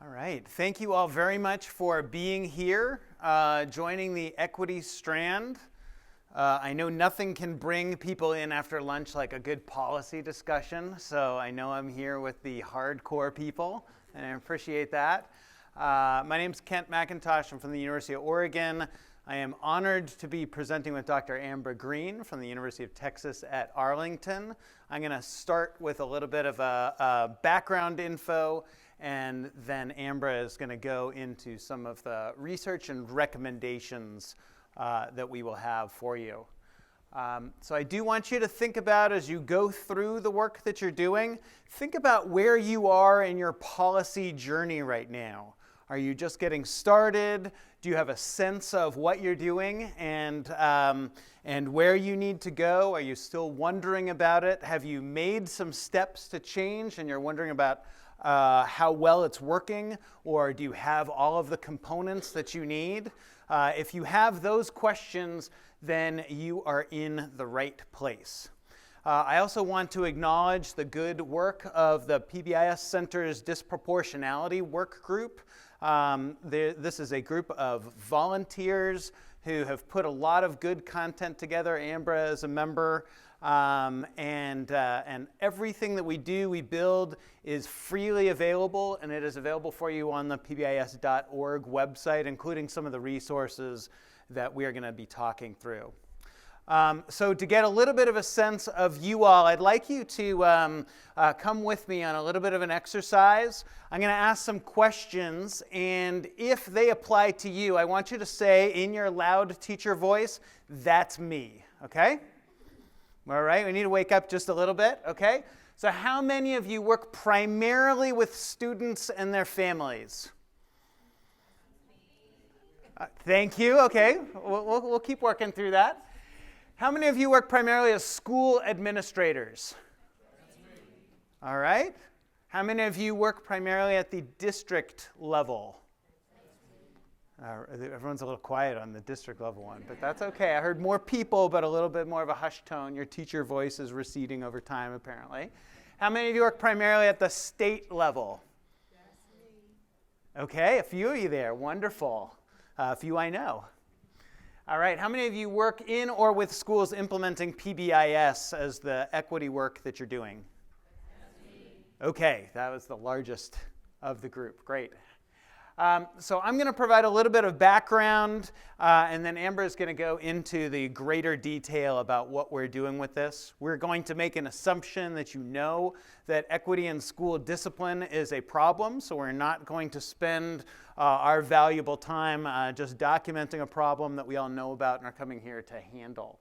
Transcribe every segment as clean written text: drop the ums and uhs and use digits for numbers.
All right. Thank you all very much for being here, joining the Equity Strand. I know nothing can bring people in after lunch like a good policy discussion, so I know I'm here with the hardcore people, and I appreciate that. My name's Kent McIntosh. I'm from the University of Oregon. I am honored to be presenting with Dr. Ambra Green from the University of Texas at Arlington. I'm going to start with a little bit of a background info, and then Ambra is going to go into some of the research and recommendations that we will have for you. So I do want you to think about, as you go through the work that you're doing, think about where you are in your policy journey right now. Are you just getting started? Do you have a sense of what you're doing and where you need to go? Are you still wondering about it? Have you made some steps to change and you're wondering about how well it's working? Or do you have all of the components that you need? If you have those questions, then you are in the right place. I also want to acknowledge the good work of the PBIS Center's Disproportionality Work Group. This is a group of volunteers who have put a lot of good content together. Ambra is a member, and everything that we do, we build, is freely available, and it is available for you on the PBIS.org website, including some of the resources that we are going to be talking through. So to get a little bit of a sense of you all, I'd like you to come with me on a little bit of an exercise. I'm going to ask some questions, and if they apply to you, I want you to say in your loud teacher voice, "That's me," okay? All right, we need to wake up just a little bit, okay? So how many of you work primarily with students and their families? Thank you, okay. We'll keep working through that. How many of you work primarily as school administrators? All right. How many of you work primarily at the district level? Everyone's a little quiet on the district level one, but that's okay. I heard more people, but a little bit more of a hushed tone. Your teacher voice is receding over time, apparently. How many of you work primarily at the state level? Okay, a few of you there. Wonderful. A few I know. All right, how many of you work in or with schools implementing PBIS as the equity work that you're doing? Okay, that was the largest of the group. Great. So I'm going to provide a little bit of background, and then Ambra is going to go into the greater detail about what we're doing with this. We're going to make an assumption that you know that equity in school discipline is a problem, so we're not going to spend our valuable time just documenting a problem that we all know about and are coming here to handle.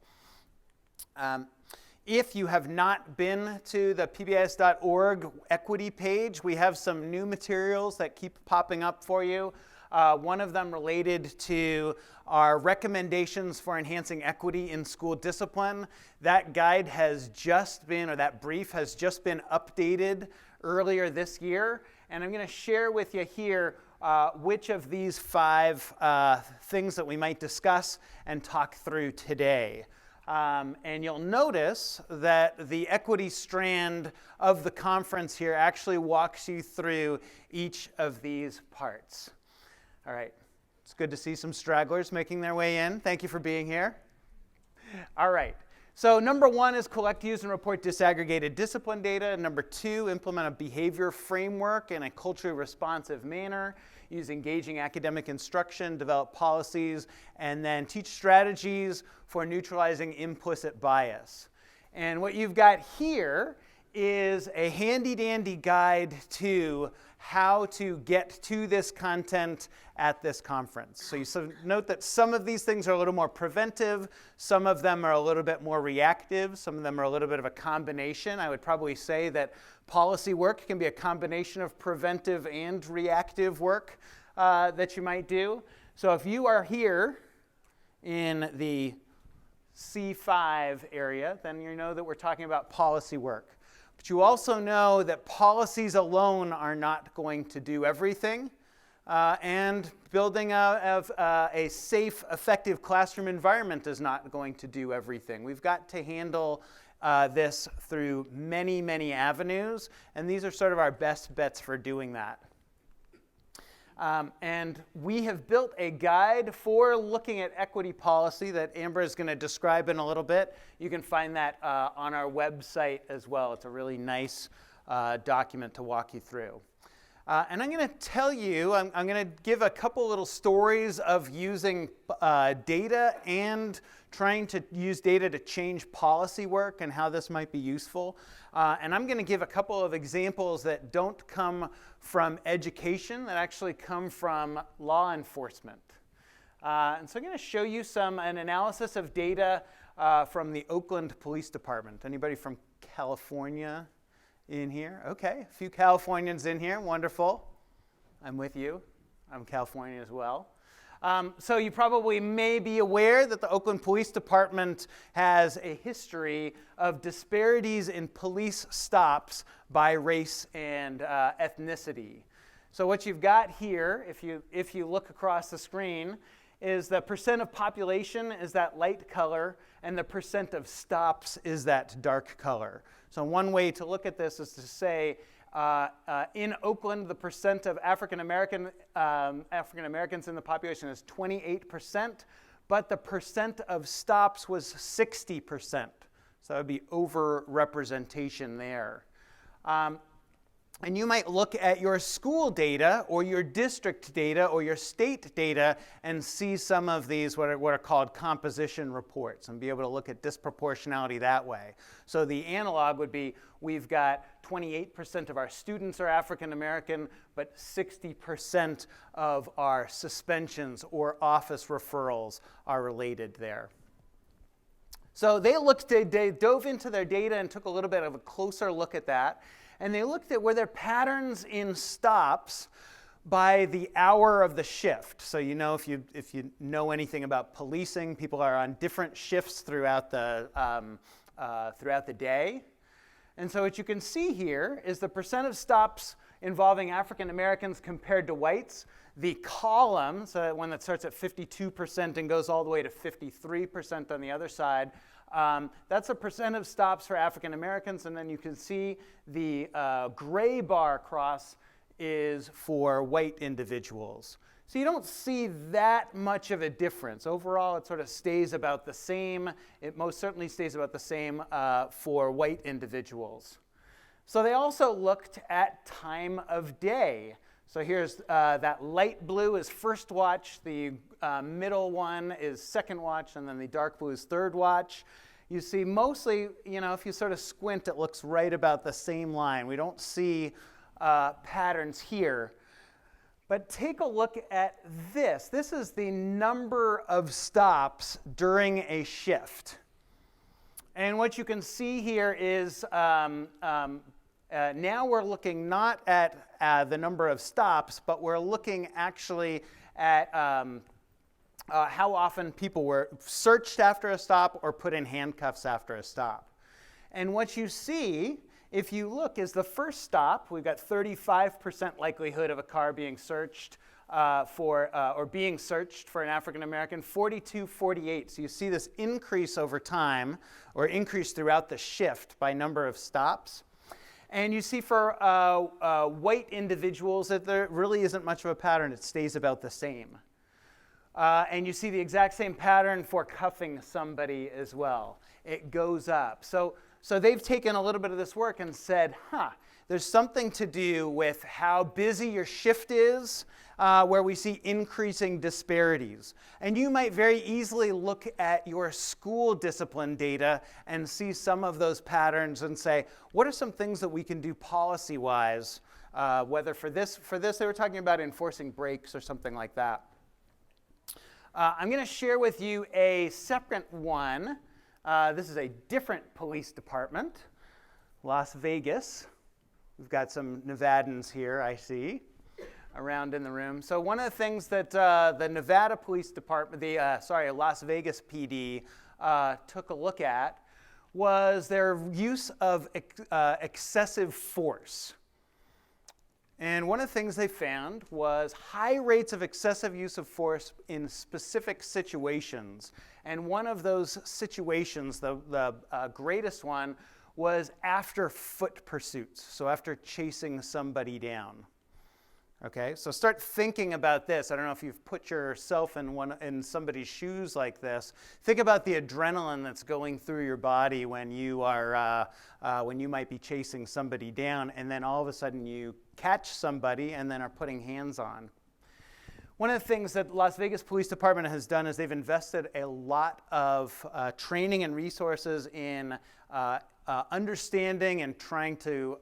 If you have not been to the PBIS.org equity page, we have some new materials that keep popping up for you. One of them related to our recommendations for enhancing equity in school discipline. That guide has just been, or that brief has just been updated earlier this year. And I'm going to share with you here which of these 5 things that we might discuss and talk through today. And you'll notice that the equity strand of the conference here actually walks you through each of these parts. All right, it's good to see some stragglers making their way in. Thank you for being here. All right, so number 1 is collect, use, and report disaggregated discipline data. Number 2, implement a behavior framework in a culturally responsive manner. Use engaging academic instruction, develop policies, and then teach strategies for neutralizing implicit bias. And what you've got here is a handy-dandy guide to how to get to this content at this conference. So you note that some of these things are a little more preventive, some of them are a little bit more reactive, some of them are a little bit of a combination. I would probably say that policy work can be a combination of preventive and reactive work that you might do. So if you are here in the C5 area, then you know that we're talking about policy work. But you also know that policies alone are not going to do everything, and building a safe, effective classroom environment is not going to do everything. We've got to handle this through many, many avenues, and these are sort of our best bets for doing that. And we have built a guide for looking at equity policy that Ambra is going to describe in a little bit. You can find that on our website as well. It's a really nice document to walk you through. And I'm going to tell you, I'm going to give a couple little stories of using data and trying to use data to change policy work and how this might be useful. And I'm going to give a couple of examples that don't come from education, that actually come from law enforcement. And so I'm going to show you an analysis of data from the Oakland Police Department. Anybody from California in here? Okay, a few Californians in here. Wonderful. I'm with you. I'm California as well. So you probably may be aware that the Oakland Police Department has a history of disparities in police stops by race and ethnicity. So what you've got here, if you look across the screen, is the percent of population is that light color, and the percent of stops is that dark color. So one way to look at this is to say, in Oakland, the percent of African Americans in the population is 28%, but the percent of stops was 60%. So that would be over-representation there. And you might look at your school data or your district data or your state data and see some of these what are called composition reports and be able to look at disproportionality that way. So the analog would be we've got 28% of our students are African American, but 60% of our suspensions or office referrals are related there. So they dove into their data and took a little bit of a closer look at that. And they looked at were there patterns in stops by the hour of the shift. So you know if you know anything about policing, people are on different shifts throughout the day. And so what you can see here is the percent of stops involving African Americans compared to whites. The column, so that one that starts at 52% and goes all the way to 53% on the other side, that's a percent of stops for African Americans, and then you can see the gray bar across is for white individuals. So you don't see that much of a difference. Overall, it sort of stays about the same. It most certainly stays about the same for white individuals. So they also looked at time of day. So here's that light blue is first watch, the middle one is second watch, and then the dark blue is third watch. You see mostly, if you sort of squint, it looks right about the same line. We don't see patterns here. But take a look at this. This is the number of stops during a shift. And what you can see here is now we're looking not at the number of stops, but we're looking actually at how often people were searched after a stop or put in handcuffs after a stop. And what you see, if you look, is the first stop. We've got 35% likelihood of a car being searched or being searched for an African American, 42-48. So you see this increase over time, or increase throughout the shift by number of stops. And you see for white individuals that there really isn't much of a pattern. It stays about the same. And you see the exact same pattern for cuffing somebody as well. It goes up. So they've taken a little bit of this work and said, there's something to do with how busy your shift is, where we see increasing disparities. And you might very easily look at your school discipline data and see some of those patterns and say, what are some things that we can do policy-wise, whether for this they were talking about enforcing brakes or something like that. I'm going to share with you a separate one. This is a different police department, Las Vegas. We've got some Nevadans here, I see, around in the room. So one of the things that the Nevada Police Department, Las Vegas PD took a look at was their use of excessive force. And one of the things they found was high rates of excessive use of force in specific situations. And one of those situations, the greatest one, was after foot pursuits, so after chasing somebody down. Okay, so start thinking about this. I don't know if you've put yourself in somebody's shoes like this. Think about the adrenaline that's going through your body when you are when you might be chasing somebody down, and then all of a sudden you catch somebody and then are putting hands on. One of the things that Las Vegas Police Department has done is they've invested a lot of training and resources in understanding and trying to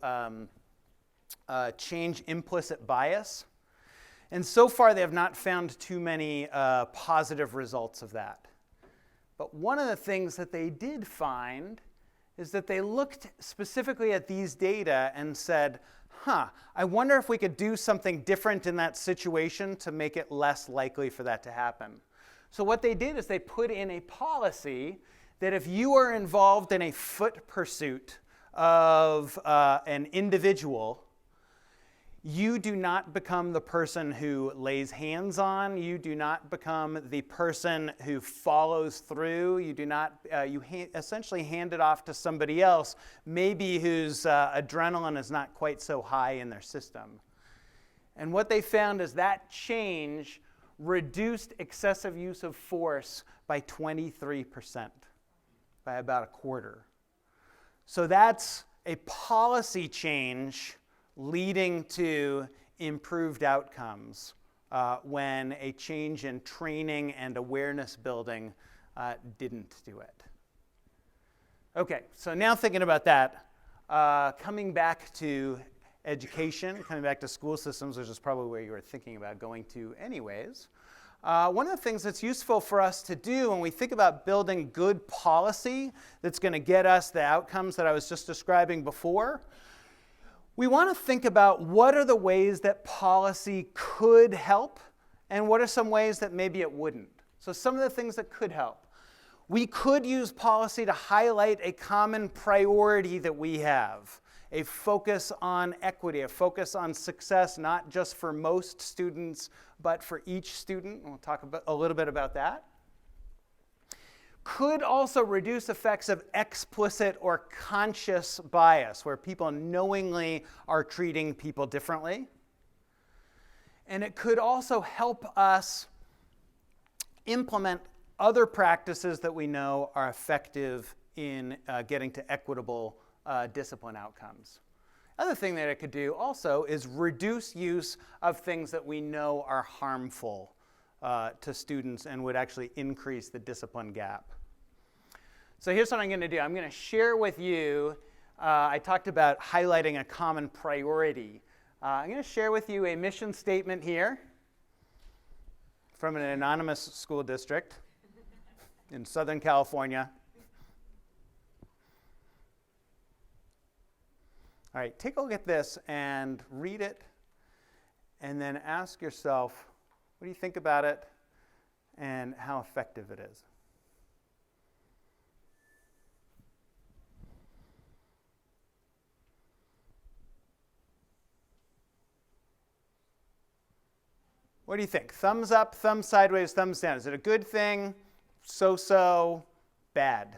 change implicit bias. And so far, they have not found too many positive results of that. But one of the things that they did find is that they looked specifically at these data and said, I wonder if we could do something different in that situation to make it less likely for that to happen. So what they did is they put in a policy that if you are involved in a foot pursuit of an individual, you do not become the person who lays hands on. You do not become the person who follows through. You do not. Essentially hand it off to somebody else, maybe whose adrenaline is not quite so high in their system. And what they found is that change reduced excessive use of force by 23%, by about a quarter. So that's a policy change leading to improved outcomes when a change in training and awareness building didn't do it. Okay, so now thinking about that, coming back to education, coming back to school systems, which is probably where you were thinking about going to anyways. One of the things that's useful for us to do when we think about building good policy that's going to get us the outcomes that I was just describing before, we want to think about what are the ways that policy could help and what are some ways that maybe it wouldn't. So some of the things that could help. We could use policy to highlight a common priority that we have, a focus on equity, a focus on success, not just for most students, but for each student. We'll talk a little bit about that. Could also reduce effects of explicit or conscious bias, where people knowingly are treating people differently. And it could also help us implement other practices that we know are effective in getting to equitable discipline outcomes. Other thing that it could do also is reduce use of things that we know are harmful to students and would actually increase the discipline gap. So here's what I'm going to do. I'm going to share with you, I talked about highlighting a common priority. I'm going to share with you a mission statement here from an anonymous school district in Southern California. All right, take a look at this and read it, and then ask yourself, what do you think about it and how effective it is? What do you think? Thumbs up, thumbs sideways, thumbs down. Is it a good thing? So-so, bad?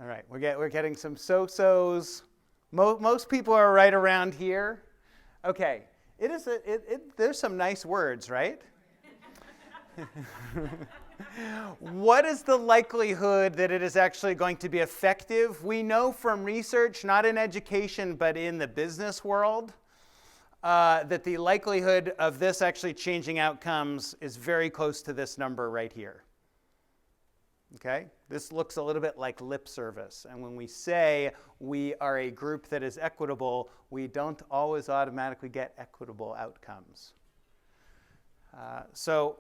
All right, we're getting some so-sos. Most people are right around here. Okay, there's some nice words, right? What is the likelihood that it is actually going to be effective? We know from research, not in education, but in the business world, that the likelihood of this actually changing outcomes is very close to this number right here. Okay? This looks a little bit like lip service. And when we say we are a group that is equitable, we don't always automatically get equitable outcomes. Some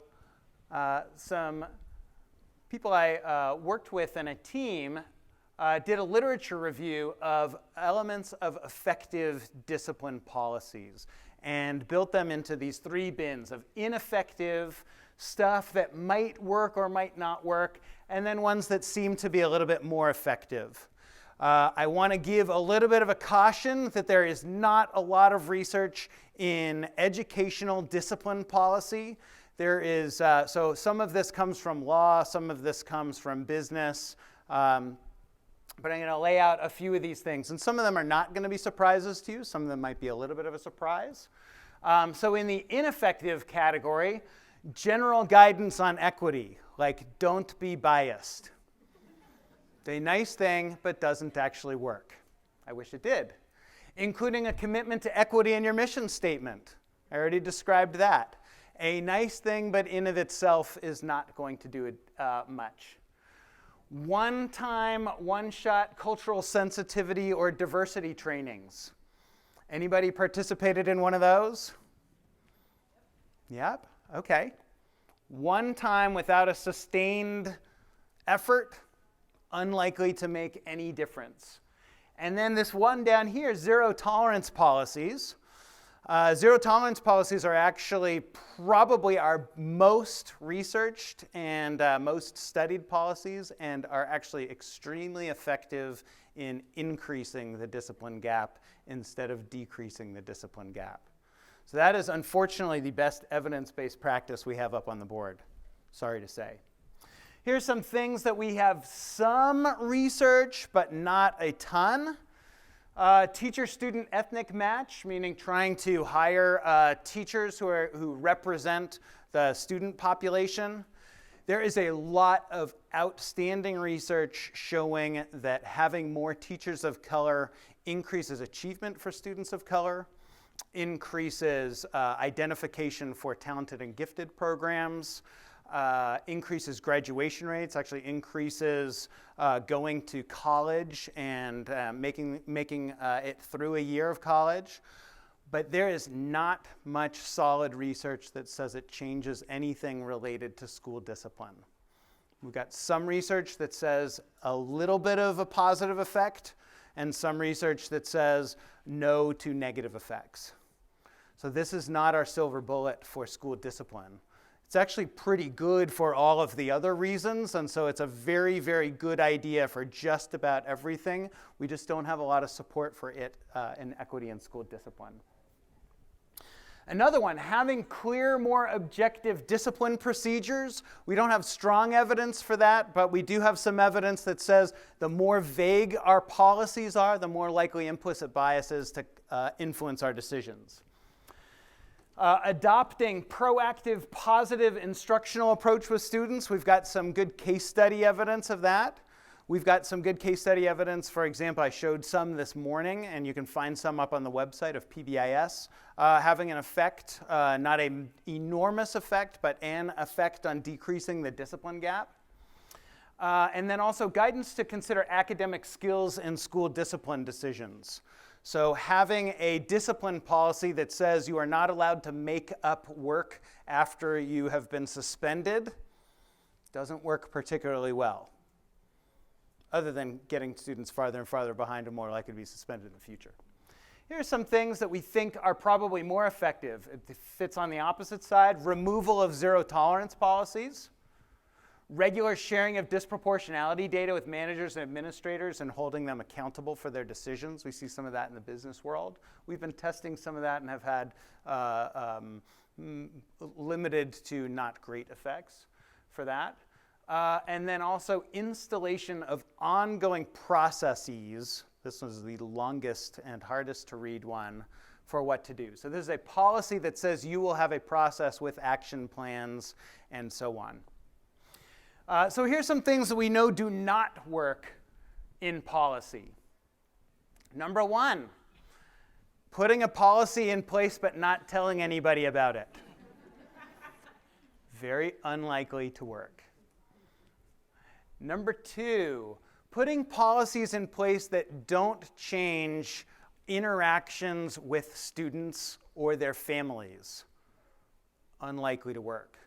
people I worked with in a team did a literature review of elements of effective discipline policies and built them into these three bins of ineffective, stuff that might work or might not work, and then ones that seem to be a little bit more effective. I want to give a little bit of a caution that there is not a lot of research in educational discipline policy. There is, so some of this comes from law, some of this comes from business. But I'm going to lay out a few of these things. And some of them are not going to be surprises to you. Some of them might be a little bit of a surprise. So in the ineffective category, general guidance on equity, like don't be biased. It's a nice thing, but doesn't actually work. I wish it did. Including a commitment to equity in your mission statement. I already described that. A nice thing, but in of itself is not going to do much. One-time, one-shot cultural sensitivity or diversity trainings. Anybody participated in one of those? Yep, okay. One time without a sustained effort, unlikely to make any difference. And then this one down here, zero tolerance policies. Zero tolerance policies are actually probably our most researched and most studied policies, and are actually extremely effective in increasing the discipline gap instead of decreasing the discipline gap. So that is unfortunately the best evidence-based practice we have up on the board, sorry to say. Here's some things that we have some research, but not a ton. Teacher-student ethnic match, meaning trying to hire teachers who represent the student population. There is a lot of outstanding research showing that having more teachers of color increases achievement for students of color, increases identification for talented and gifted programs, increases graduation rates, actually increases going to college and making it through a year of college. But there is not much solid research that says it changes anything related to school discipline. We've got some research that says a little bit of a positive effect, and some research that says no to negative effects. So this is not our silver bullet for school discipline. It's actually pretty good for all of the other reasons, and so it's a very, very good idea for just about everything. We just don't have a lot of support for it in equity and school discipline. Another one, having clear, more objective discipline procedures. We don't have strong evidence for that, but we do have some evidence that says the more vague our policies are, the more likely implicit bias is to influence our decisions. Adopting proactive, positive instructional approach with students. We've got some good case study evidence of that. We've got some good case study evidence. For example, I showed some this morning, and you can find some up on the website of PBIS, having an effect, not an enormous effect, but an effect on decreasing the discipline gap. And then also guidance to consider academic skills in school discipline decisions. So having a discipline policy that says you are not allowed to make up work after you have been suspended doesn't work particularly well, other than getting students farther and farther behind and more likely to be suspended in the future. Here are some things that we think are probably more effective. It fits on the opposite side. Removal of zero tolerance policies. Regular sharing of disproportionality data with managers and administrators and holding them accountable for their decisions. We see some of that in the business world. We've been testing some of that and have had limited to not great effects for that. And then also installation of ongoing processes. This was the longest and hardest to read one for what to do. So this is a policy that says you will have a process with action plans and so on. So here's some things that we know do not work in policy. Number one, putting a policy in place but not telling anybody about it. Very unlikely to work. Number two, putting policies in place that don't change interactions with students or their families. Unlikely to work.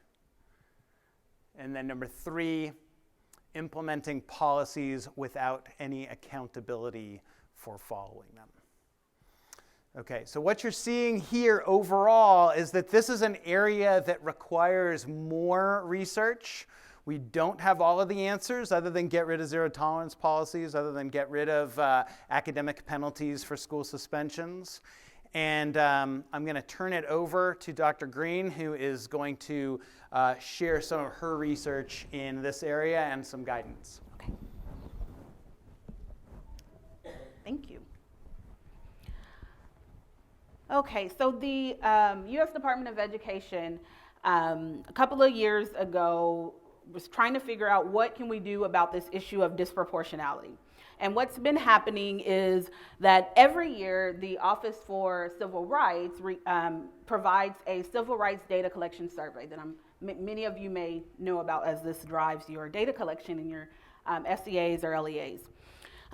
And then number three, implementing policies without any accountability for following them. Okay, so what you're seeing here overall is that this is an area that requires more research. We don't have all of the answers other than get rid of zero tolerance policies, other than get rid of academic penalties for school suspensions. And I'm going to turn it over to Dr. Green, who is going to share some of her research in this area and some guidance. Okay. Okay, so the U.S. Department of Education a couple of years ago was trying to figure out what can we do about this issue of disproportionality. And what's been happening is that every year the Office for Civil Rights provides a civil rights data collection survey that many of you may know about, as this drives your data collection in your SEAs or LEAs.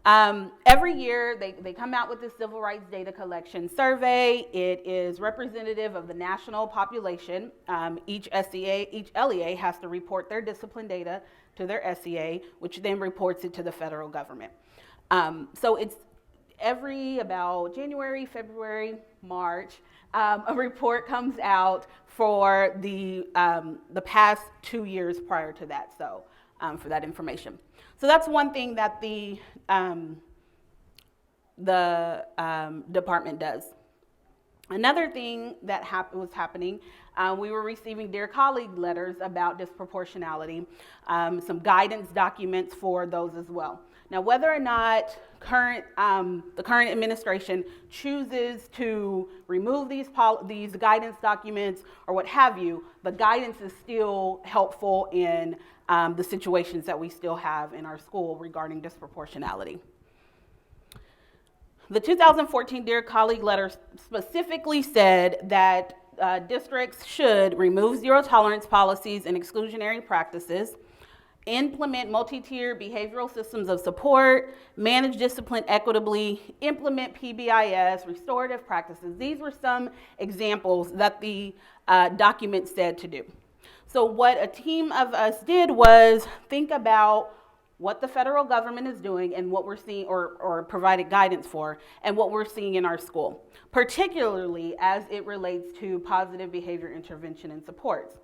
Every year they come out with this civil rights data collection survey. It is representative of the national population. Each LEA has to report their discipline data to their SEA, which then reports it to the federal government. So it's every about January, February, March, a report comes out for the past 2 years prior to that, so for that information. So that's one thing that the department does. Another thing that was happening, we were receiving Dear Colleague letters about disproportionality, some guidance documents for those as well. Now, whether or not the current administration chooses to remove these guidance documents or what have you, the guidance is still helpful in the situations that we still have in our school regarding disproportionality. The 2014 Dear Colleague letter specifically said that districts should remove zero tolerance policies and exclusionary practices, implement multi-tier behavioral systems of support, manage discipline equitably, implement PBIS, restorative practices. These were some examples that the document said to do. So what a team of us did was think about what the federal government is doing and what we're seeing or provided guidance for and what we're seeing in our school, particularly as it relates to positive behavior intervention and supports.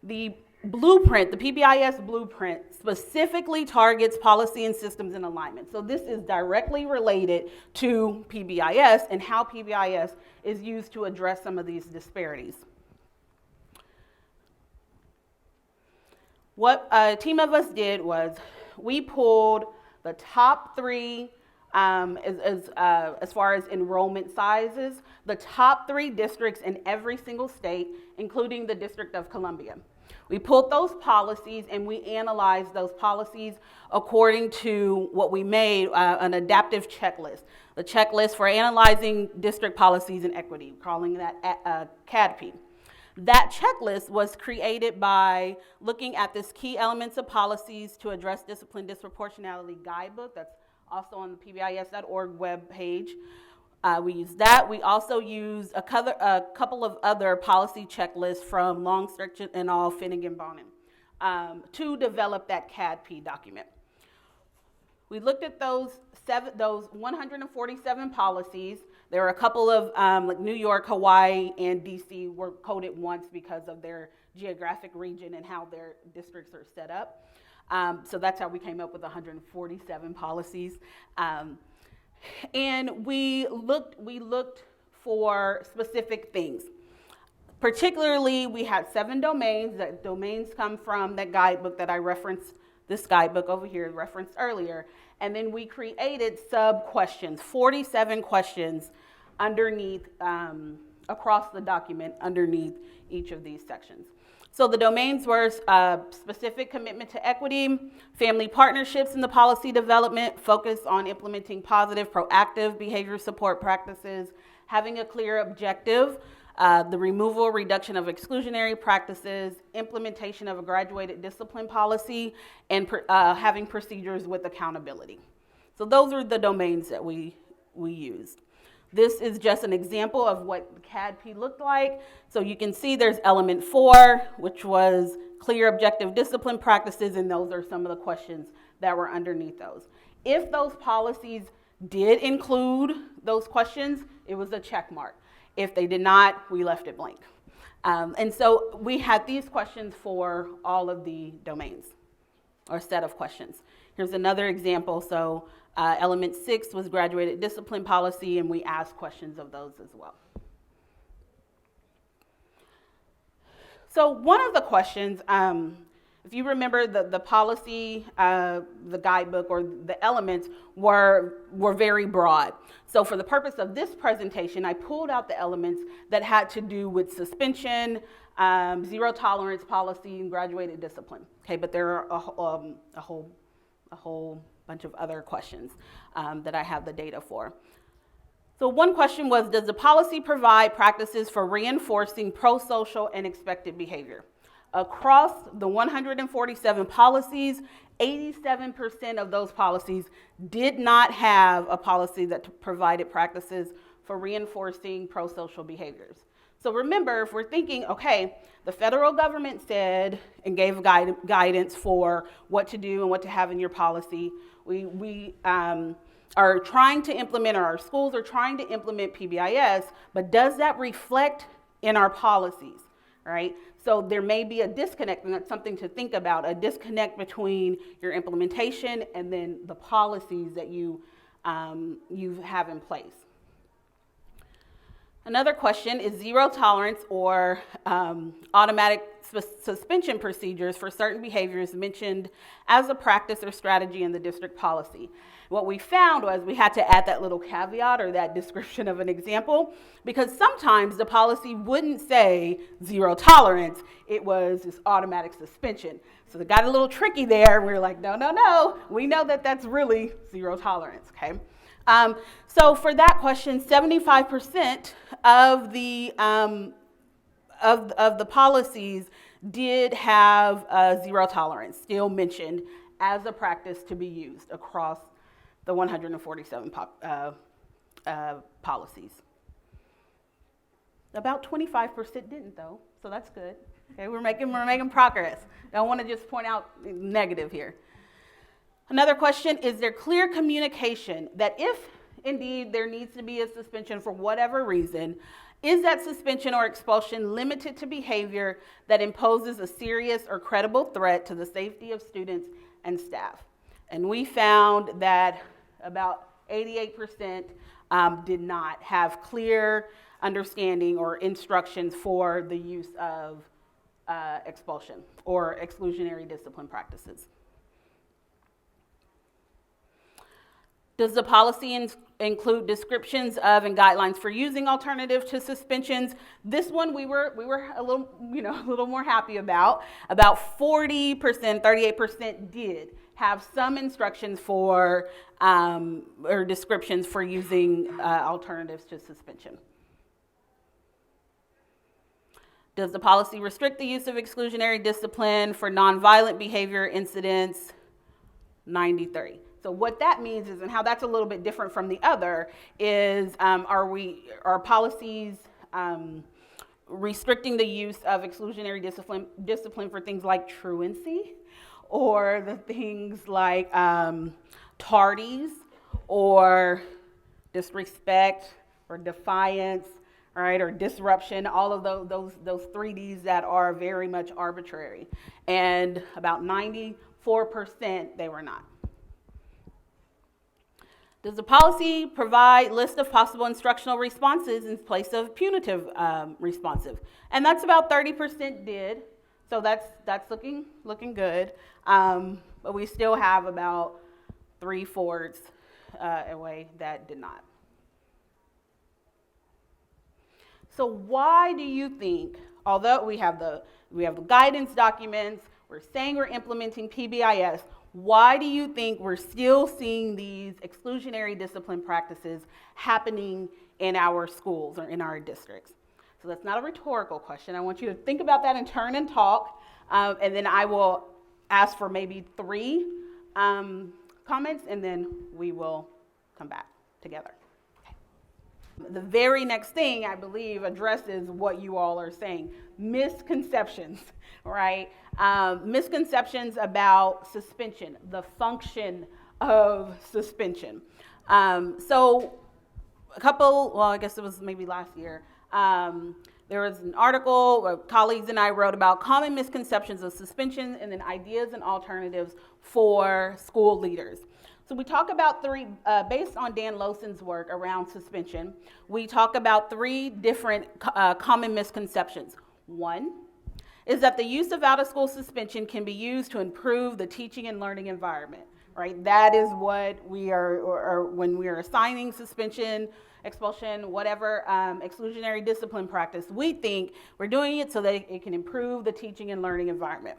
The blueprint, the PBIS blueprint, specifically targets policy and systems in alignment. So this is directly related to PBIS and how PBIS is used to address some of these disparities. What a team of us did was we pulled the top three, as far as enrollment sizes, the top 3 districts in every single state, including the District of Columbia. We pulled those policies and we analyzed those policies according to what we made an adaptive checklist, the checklist for analyzing district policies and equity, calling that CADPPE. That checklist was created by looking at this key elements of policies to address discipline disproportionality guidebook that's also on the PBIS.org webpage. We use that. We also use a couple of other policy checklists from Longstretch and all, Finnegan Bonin, to develop that CADPPE document. We looked at those 147 policies. There were a couple of, like New York, Hawaii, and DC were coded once because of their geographic region and how their districts are set up. So that's how we came up with 147 policies. And we looked for specific things. Particularly, we had 7 domains. That domains come from that guidebook that I referenced, this guidebook over here referenced earlier. And then we created sub-questions, 47 questions underneath, across the document, underneath each of these sections. So the domains were specific commitment to equity, family partnerships in the policy development, focus on implementing positive, proactive behavior support practices, having a clear objective, the removal or reduction of exclusionary practices, implementation of a graduated discipline policy, and having procedures with accountability. So those are the domains that we used. This is just an example of what CADPPE looked like. So you can see there's element 4, which was clear objective discipline practices, and those are some of the questions that were underneath those. If those policies did include those questions, it was a check mark. If they did not, we left it blank. And so we had these questions for all of the domains, or set of questions. Here's another example. So element 6 was graduated discipline policy, and we asked questions of those as well. So one of the questions If you remember, the policy, the guidebook, or the elements were very broad. So for the purpose of this presentation, I pulled out the elements that had to do with suspension, zero tolerance policy, and graduated discipline. Okay, but there are a whole bunch of other questions that I have the data for. So one question was, does the policy provide practices for reinforcing pro-social and expected behavior? Across the 147 policies, 87% of those policies did not have a policy that provided practices for reinforcing pro-social behaviors. So remember, if we're thinking, okay, the federal government said and gave guidance for what to do and what to have in your policy, we are trying to implement, or our schools are trying to implement PBIS, but does that reflect in our policies, right? So there may be a disconnect, and that's something to think about, a disconnect between your implementation and then the policies that you have in place. Another question is zero tolerance or automatic suspension procedures for certain behaviors mentioned as a practice or strategy in the district policy. What we found was we had to add that little caveat or that description of an example, because sometimes the policy wouldn't say zero tolerance, it was this automatic suspension. So it got a little tricky there. We were like, no, we know that that's really zero tolerance, okay? So for that question, 75% of the policies did have zero tolerance still mentioned as a practice to be used across the 147 policies. About 25% didn't, though, so that's good. Okay, we're making progress. Don't want to just point out negative here. Another question, is there clear communication that if indeed there needs to be a suspension for whatever reason, is that suspension or expulsion limited to behavior that imposes a serious or credible threat to the safety of students and staff? And we found that about 88% did not have clear understanding or instructions for the use of expulsion or exclusionary discipline practices. Does the policy include descriptions of and guidelines for using alternatives to suspensions? This one we were a little more happy about. About 40%, 38% did have some instructions for or descriptions for using alternatives to suspension. Does the policy restrict the use of exclusionary discipline for nonviolent behavior incidents? 93. So what that means is, and how that's a little bit different from the other, is are policies restricting the use of exclusionary discipline for things like truancy, or the things like tardies, or disrespect, or defiance, right, or disruption, all of those 3Ds that are very much arbitrary. And about 94% they were not. Does the policy provide list of possible instructional responses in place of punitive responsive? And that's about 30% did, so that's looking good. But we still have about 3/4 away that did not. So why do you think, although we have the guidance documents, we're saying we're implementing PBIS, why do you think we're still seeing these exclusionary discipline practices happening in our schools or in our districts? So that's not a rhetorical question. I want you to think about that and turn and talk, and then I will ask for maybe 3 comments, and then we will come back together. The very next thing, I believe, addresses what you all are saying. Misconceptions, right? Misconceptions about suspension, the function of suspension. So I guess it was maybe last year, there was an article colleagues and I wrote about common misconceptions of suspension and then ideas and alternatives for school leaders. So we talk about 3, based on Dan Lowson's work around suspension, we talk about 3 different common misconceptions. 1, is that the use of out-of-school suspension can be used to improve the teaching and learning environment, right? That is what we are, or when we are assigning suspension, expulsion, whatever exclusionary discipline practice, we think we're doing it so that it can improve the teaching and learning environment.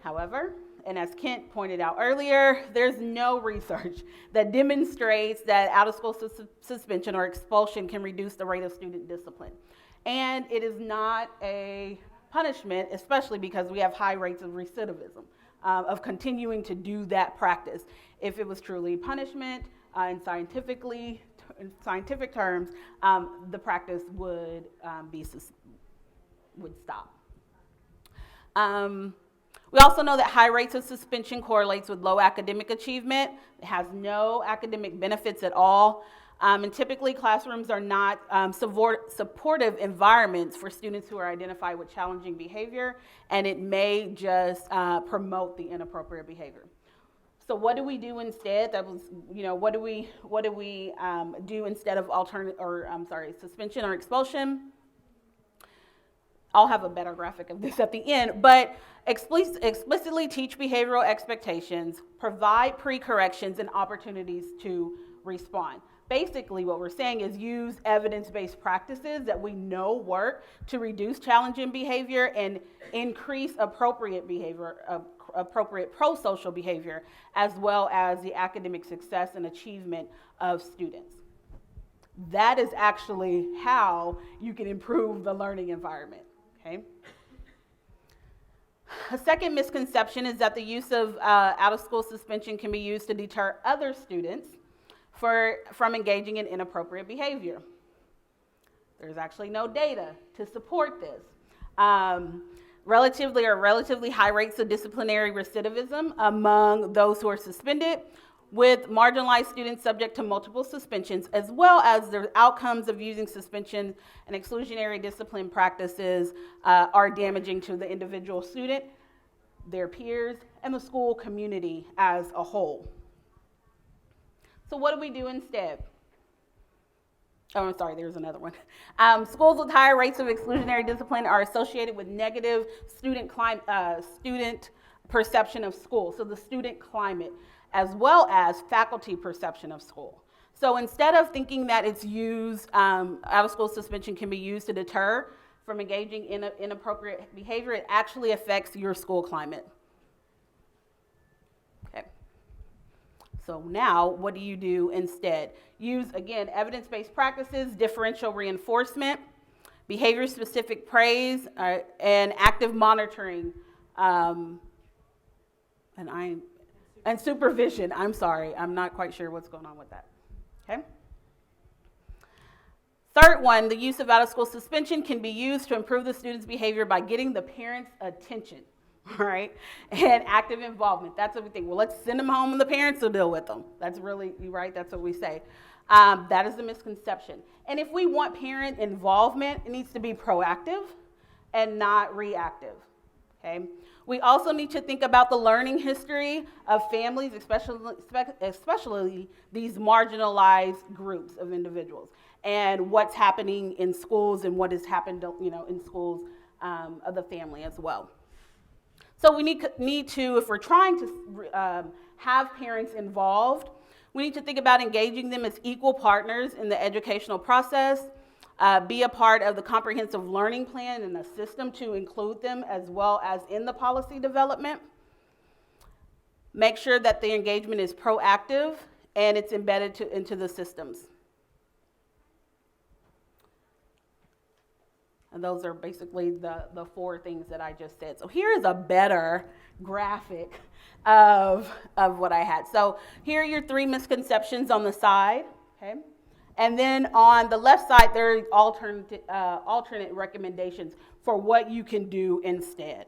However, and as Kent pointed out earlier, there's no research that demonstrates that out-of-school suspension or expulsion can reduce the rate of student discipline. And it is not a punishment, especially because we have high rates of recidivism, of continuing to do that practice. If it was truly punishment, in scientific terms, the practice would stop. We also know that high rates of suspension correlates with low academic achievement. It has no academic benefits at all. And typically classrooms are not supportive environments for students who are identified with challenging behavior, and it may just promote the inappropriate behavior. So what do we do instead? That was, what do we do instead of suspension or expulsion? I'll have a better graphic of this at the end, but explicitly teach behavioral expectations, provide pre-corrections and opportunities to respond. Basically, what we're saying is use evidence-based practices that we know work to reduce challenging behavior and increase appropriate behavior, appropriate pro-social behavior, as well as the academic success and achievement of students. That is actually how you can improve the learning environment. Okay. A second misconception is that the use of out-of-school suspension can be used to deter other students from engaging in inappropriate behavior. There's actually no data to support this. Relatively high rates of disciplinary recidivism among those who are suspended, with marginalized students subject to multiple suspensions, as well as the outcomes of using suspension and exclusionary discipline practices are damaging to the individual student, their peers, and the school community as a whole. So what do we do instead? Oh, I'm sorry, there's another one. Schools with higher rates of exclusionary discipline are associated with negative student perception of school, so the student climate, as well as faculty perception of school. So instead of thinking that it's used, out-of-school suspension can be used to deter from engaging in inappropriate behavior, it actually affects your school climate. Okay. So now, what do you do instead? Use, again, evidence-based practices, differential reinforcement, behavior-specific praise, and active monitoring, and supervision. I'm sorry, I'm not quite sure what's going on with that. Okay. Third one, the use of out-of-school suspension can be used to improve the student's behavior by getting the parents' attention, all right, and active involvement. That's what we think. Well, let's send them home and the parents will deal with them. That's really, right, that's what we say. That is the misconception. And if we want parent involvement, it needs to be proactive and not reactive, okay? We also need to think about the learning history of families, especially these marginalized groups of individuals, and what's happening in schools and what has happened, in schools of the family as well. So we need to, if we're trying to have parents involved, we need to think about engaging them as equal partners in the educational process, be a part of the comprehensive learning plan and the system to include them, as well as in the policy development. Make sure that the engagement is proactive and it's embedded into the systems. And those are basically the four things that I just said. So here is a better graphic of what I had. So here are your three misconceptions on the side, okay? And then on the left side, there are alternate recommendations for what you can do instead.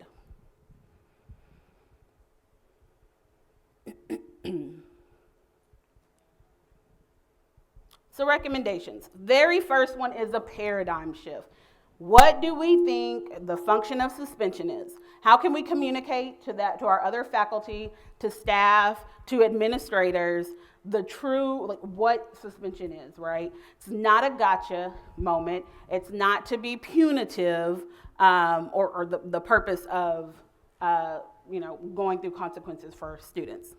So recommendations. Very first one is a paradigm shift. What do we think the function of suspension is? How can we communicate to our other faculty, to staff, to administrators, the true, what suspension is, right? It's not a gotcha moment. It's not to be punitive. or the purpose of going through consequences for students.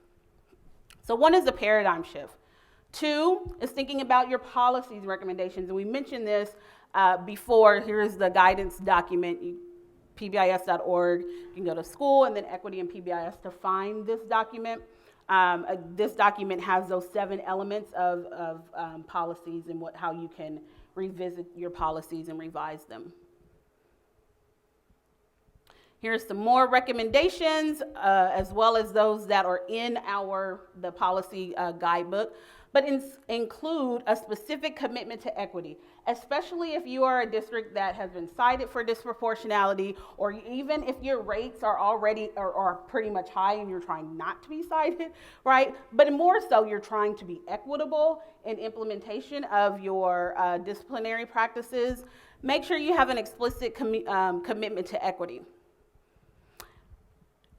So one is a paradigm shift. Two is thinking about your policies and recommendations. And we mentioned this before. Here's the guidance document, PBIS.org. You can go to school and then equity and PBIS to find this document. This document has those 7 elements of policies and how you can revisit your policies and revise them. Here's some more recommendations, as well as those that are in the policy guidebook, but include a specific commitment to equity, especially if you are a district that has been cited for disproportionality, or even if your rates are already are pretty much high and you're trying not to be cited, right? But more so, you're trying to be equitable in implementation of your disciplinary practices. Make sure you have an explicit commitment to equity.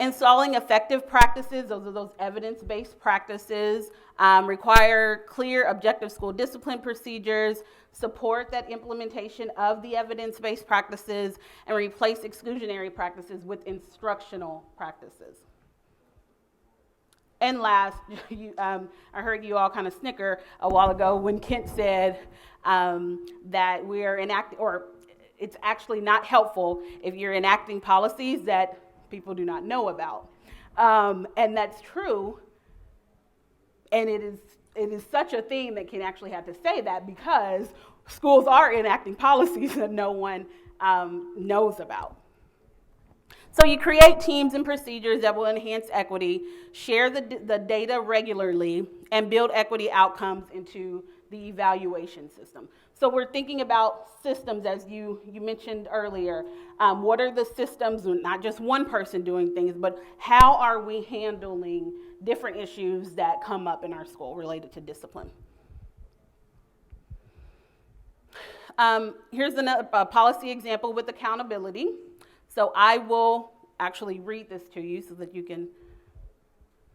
Installing effective practices, those are those evidence-based practices, require clear, objective school discipline procedures, support that implementation of the evidence-based practices, and replace exclusionary practices with instructional practices. And last, I heard you all kind of snicker a while ago when Kent said that we're enacting, or it's actually not helpful if you're enacting policies that people do not know about. And that's true. And it is such a thing that Ken actually had to say that, because schools are enacting policies that no one knows about. So you create teams and procedures that will enhance equity, share the data regularly, and build equity outcomes into the evaluation system. So we're thinking about systems, as you mentioned earlier. What are the systems, not just one person doing things, but how are we handling different issues that come up in our school related to discipline? Here's a policy example with accountability. So I will actually read this to you so that you can,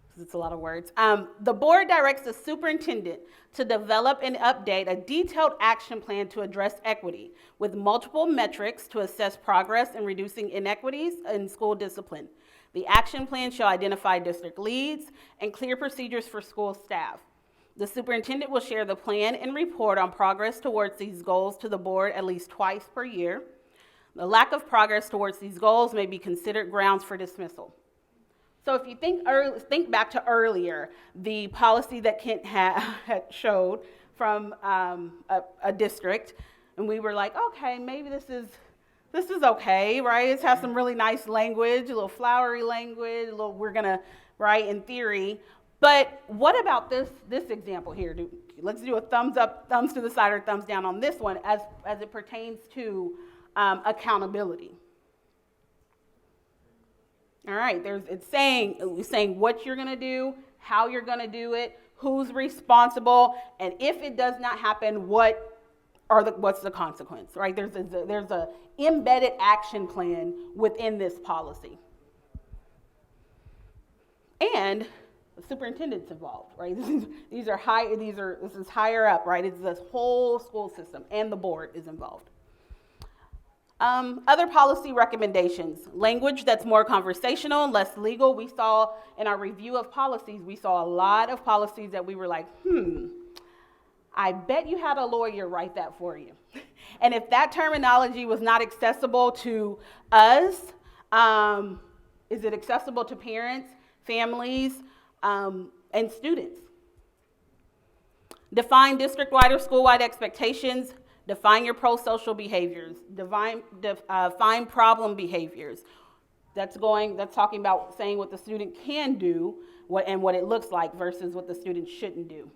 because it's a lot of words. The board directs the superintendent to develop and update a detailed action plan to address equity with multiple metrics to assess progress in reducing inequities in school discipline. The action plan shall identify district leads and clear procedures for school staff. The superintendent will share the plan and report on progress towards these goals to the board at least twice per year. The lack of progress towards these goals may be considered grounds for dismissal. So if you think back to earlier, the policy that Kent had showed from a district, and we were like, okay, maybe this is okay, right? It has some really nice language, a little flowery language, we're gonna, right, in theory. But what about this example here? Let's do a thumbs up, thumbs to the side, or thumbs down on this one as it pertains to accountability. All right, it's saying what you're gonna do, how you're gonna do it, who's responsible, and if it does not happen, what's the consequence, right? There's a embedded action plan within this policy. And the superintendent's involved, right? This is higher up, right? It's this whole school system, and the board is involved. Other policy recommendations, language that's more conversational and less legal. We saw in our review of policies, we saw a lot of policies that we were like, I bet you had a lawyer write that for you. And if that terminology was not accessible to us, is it accessible to parents, families, and students? Define district-wide or school-wide expectations. Define your pro-social behaviors. Define problem behaviors. That's talking about saying what the student can do and what it looks like versus what the student shouldn't do.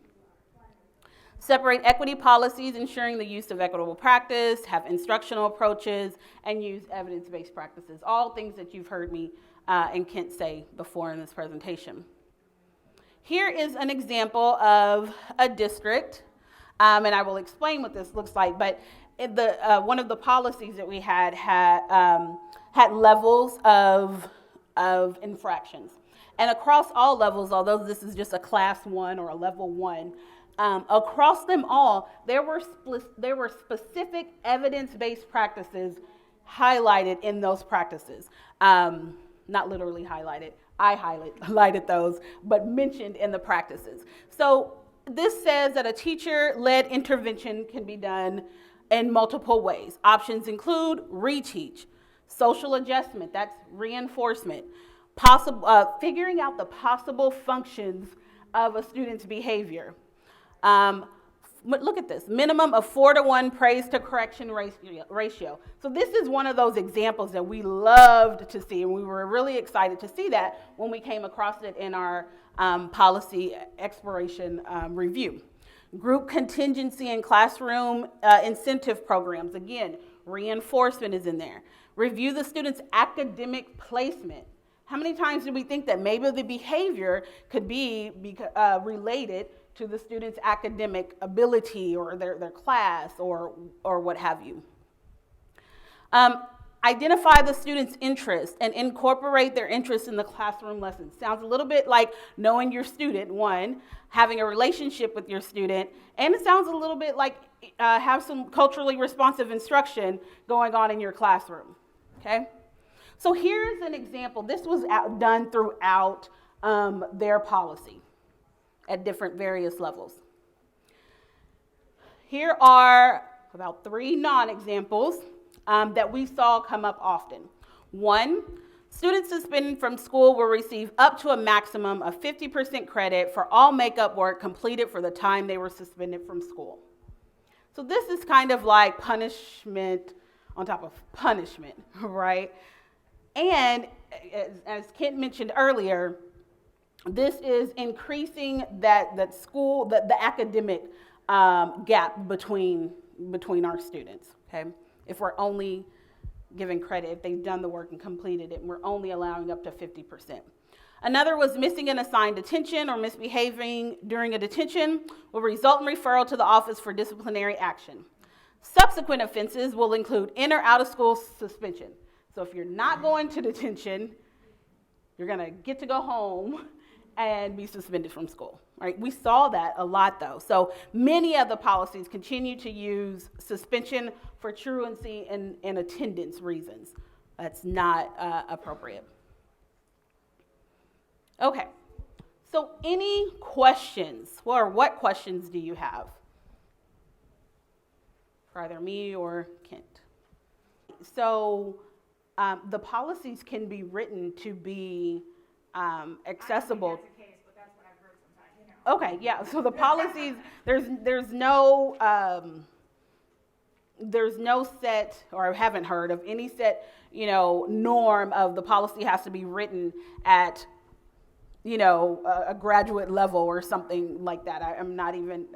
Separate equity policies, ensuring the use of equitable practice, have instructional approaches, and use evidence-based practices. All things that you've heard me and Kent say before in this presentation. Here is an example of a district. And I will explain what this looks like, but one of the policies that we had levels of infractions. And across all levels, although this is just a class 1 or a level 1, across them all, there were specific evidence-based practices highlighted in those practices. Not literally highlighted, I highlighted those, but mentioned in the practices. So this says that a teacher-led intervention can be done in multiple ways. Options include reteach, social adjustment, that's reinforcement, figuring out the possible functions of a student's behavior. Look at this, minimum of 4-to-1 praise to correction ratio. So this is one of those examples that we loved to see, and we were really excited to see that when we came across it in our policy exploration review. Group contingency and classroom incentive programs. Again, reinforcement is in there. Review the student's academic placement. How many times do we think that maybe the behavior could be related to the student's academic ability or their class or what have you? Identify the student's interest and incorporate their interest in the classroom lessons. Sounds a little bit like knowing your student, one, having a relationship with your student, and it sounds a little bit like have some culturally responsive instruction going on in your classroom, okay? So here's an example. This was done throughout their policy at different various levels. Here are about 3 non-examples that we saw come up often. 1, students suspended from school will receive up to a maximum of 50% credit for all makeup work completed for the time they were suspended from school. So this is kind of like punishment on top of punishment, right? And as Kent mentioned earlier, this is increasing the academic gap between our students, okay? If we're only giving credit, if they've done the work and completed it, and we're only allowing up to 50%. Another was missing an assigned detention or misbehaving during a detention will result in referral to the office for disciplinary action. Subsequent offenses will include in or out of school suspension. So if you're not going to detention, you're gonna get to go home and be suspended from school, right? We saw that a lot though. So many of the policies continue to use suspension for truancy and attendance reasons. That's not appropriate. Okay, so any questions, or what questions do you have for either me or Kent? So the policies can be written to be accessible. I don't think that's the case, but that's what I've heard sometimes, Okay, yeah, so the policies, there's no set, or I haven't heard of any set, norm of the policy has to be written at, a graduate level or something like that. I'm not even,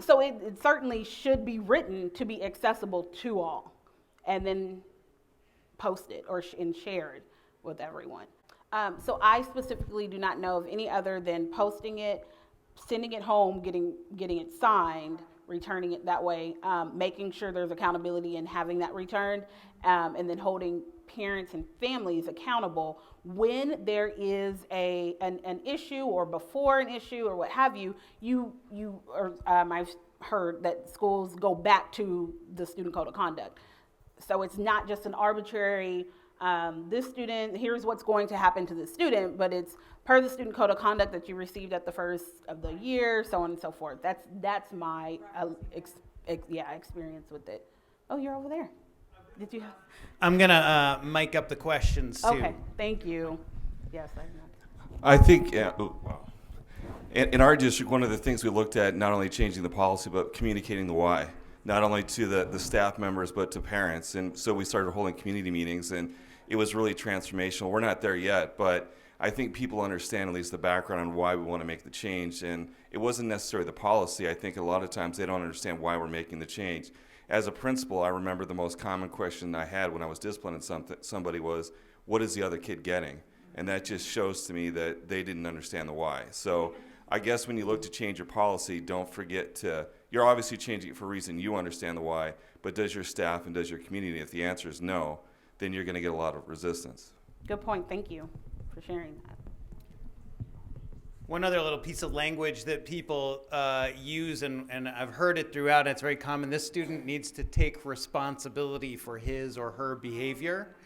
so it certainly should be written to be accessible to all and then posted and shared with everyone. So I specifically do not know of any other than posting it, sending it home, getting it signed, returning it that way, making sure there's accountability in having that returned, and then holding parents and families accountable when there is an issue or before an issue or what have you. I've heard that schools go back to the student code of conduct. So it's not just an arbitrary, this student, here's what's going to happen to this student, but it's per the student code of conduct that you received at the first of the year, so on and so forth. That's my experience with it. Oh, you're over there. Did you? I'm gonna mic up the questions too. Okay, thank you. Yes, I know. I think in our district, one of the things we looked at, not only changing the policy, but communicating the why, not only to the staff members, but to parents. And so we started holding community meetings, and it was really transformational. We're not there yet, but I think people understand at least the background on why we want to make the change. And it wasn't necessarily the policy. I think a lot of times they don't understand why we're making the change. As a principal, I remember the most common question I had when I was disciplining somebody was, what is the other kid getting? And that just shows to me that they didn't understand the why. So I guess when you look to change your policy, don't forget to, you're obviously changing it for a reason you understand the why, but does your staff and does your community? If the answer is no, then you're going to get a lot of resistance. Good point. Thank you for sharing that. One other little piece of language that people use, and I've heard it throughout, it's very common. This student needs to take responsibility for his or her behavior.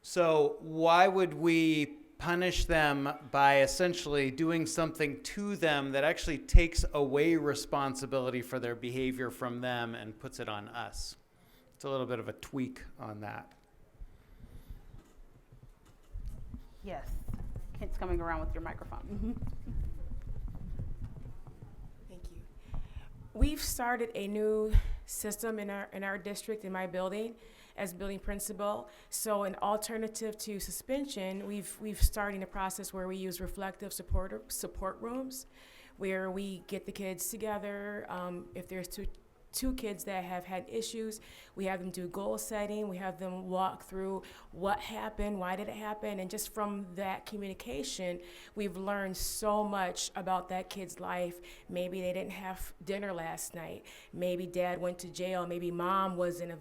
So why would we punish them by essentially doing something to them that actually takes away responsibility for their behavior from them and puts it on us? It's a little bit of a tweak on that. Yes. Kent's coming around with your microphone. Thank you. We've started a new system in our district, in my building, as building principal. So an alternative to suspension, we've started a process where we use reflective support rooms, where we get the kids together. If there's two kids that have had issues, we have them do goal setting, we have them walk through what happened, why did it happen, and just from that communication, we've learned so much about that kid's life. Maybe they didn't have dinner last night, maybe dad went to jail, maybe mom wasn't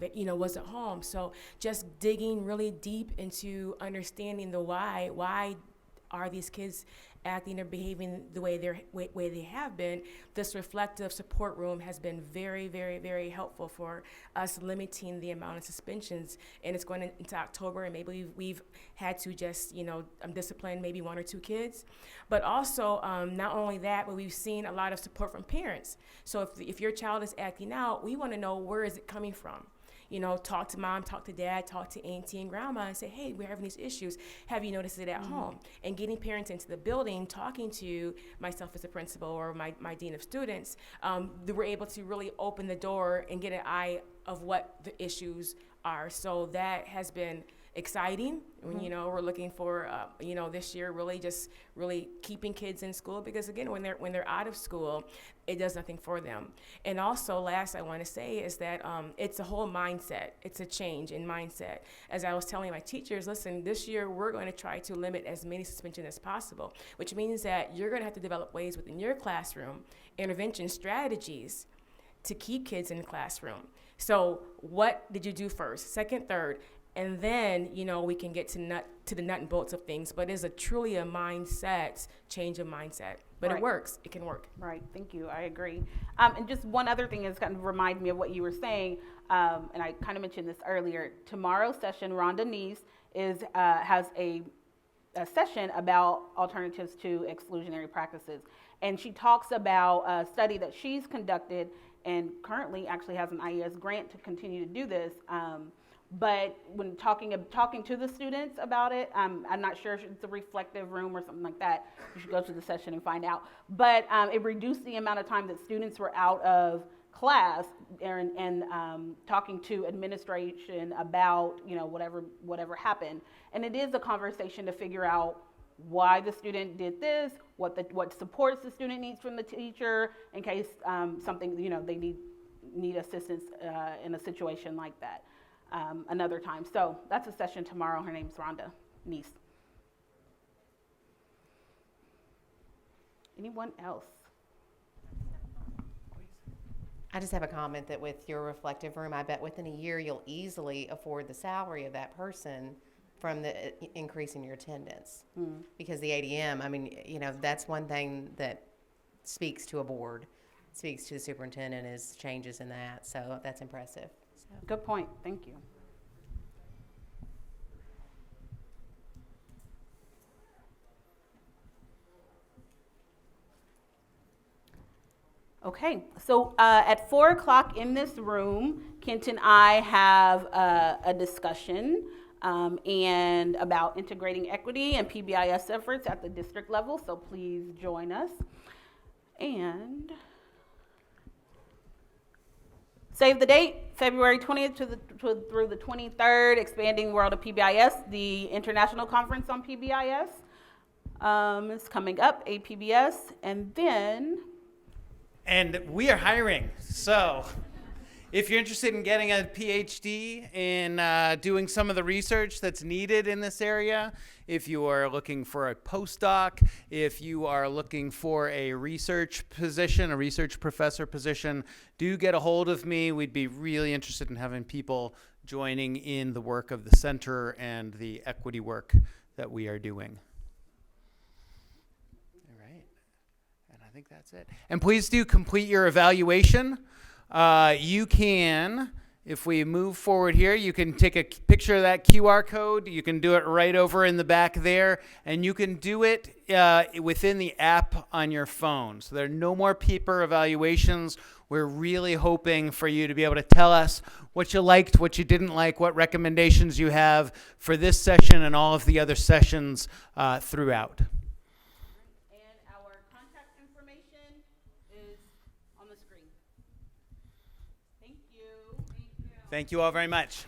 home. So just digging really deep into understanding the why are these kids acting or behaving the way they have been. This reflective support room has been very, very, very helpful for us limiting the amount of suspensions. And it's going into October, and maybe we've had to just, discipline maybe 1 or 2 kids. But also, not only that, but we've seen a lot of support from parents. So if your child is acting out, we want to know, where is it coming from? Talk to mom, talk to dad, talk to auntie and grandma and say, hey, we're having these issues. Have you noticed it at home? And getting parents into the building, talking to myself as a principal or my dean of students, we're able to really open the door and get an eye of what the issues are. So that has been exciting. We're looking for, this year really keeping kids in school, because again, when they're out of school, it does nothing for them. And also, last I want to say is that it's a whole mindset. It's a change in mindset. As I was telling my teachers, listen, this year we're going to try to limit as many suspensions as possible, which means that you're going to have to develop ways within your classroom, intervention strategies to keep kids in the classroom. So what did you do first, second, third? And then, we can get to the nut and bolts of things. But it's truly a mindset, change of mindset. But Right. It works. It can work. Right, thank you, I agree. And just one other thing is kind of remind me of what you were saying, and I kind of mentioned this earlier. Tomorrow's session, Rhonda Neese has a session about alternatives to exclusionary practices. And she talks about a study that she's conducted and currently actually has an IES grant to continue to do this. But when talking to the students about it, I'm not sure if it's a reflective room or something like that. You should go to the session and find out. But it reduced the amount of time that students were out of class and talking to administration about whatever happened. And it is a conversation to figure out why the student did this, what supports the student needs from the teacher in case something they need assistance in a situation like that. Another time. So that's a session tomorrow. Her name's Rhonda Neese. Anyone else? I just have a comment that with your reflective room, I bet within a year you'll easily afford the salary of that person from the increase in your attendance. Because the ADM, that's one thing that speaks to a board, speaks to the superintendent, is changes in that. So that's impressive. Good point. Thank you. Okay, so at 4 o'clock in this room, Kent and I have a discussion and about integrating equity and PBIS efforts at the district level. So please join us. And save the date, February 20th through the 23rd, Expanding World of PBIS, the international conference on PBIS is coming up, APBS, and then... And we are hiring, so if you're interested in getting a PhD in doing some of the research that's needed in this area, if you are looking for a postdoc, if you are looking for a research position, a research professor position, do get a hold of me. We'd be really interested in having people joining in the work of the center and the equity work that we are doing. All right. think that's it. And please do complete your evaluation. You can, if we move forward here, you can take a picture of that QR code. You can do it right over in the back there, and you can do it within the app on your phone. So there are no more paper evaluations. We're really hoping for you to be able to tell us what you liked, what you didn't like, what recommendations you have for this session and all of the other sessions throughout. And our contact information is on the screen. Thank you. Thank you all very much.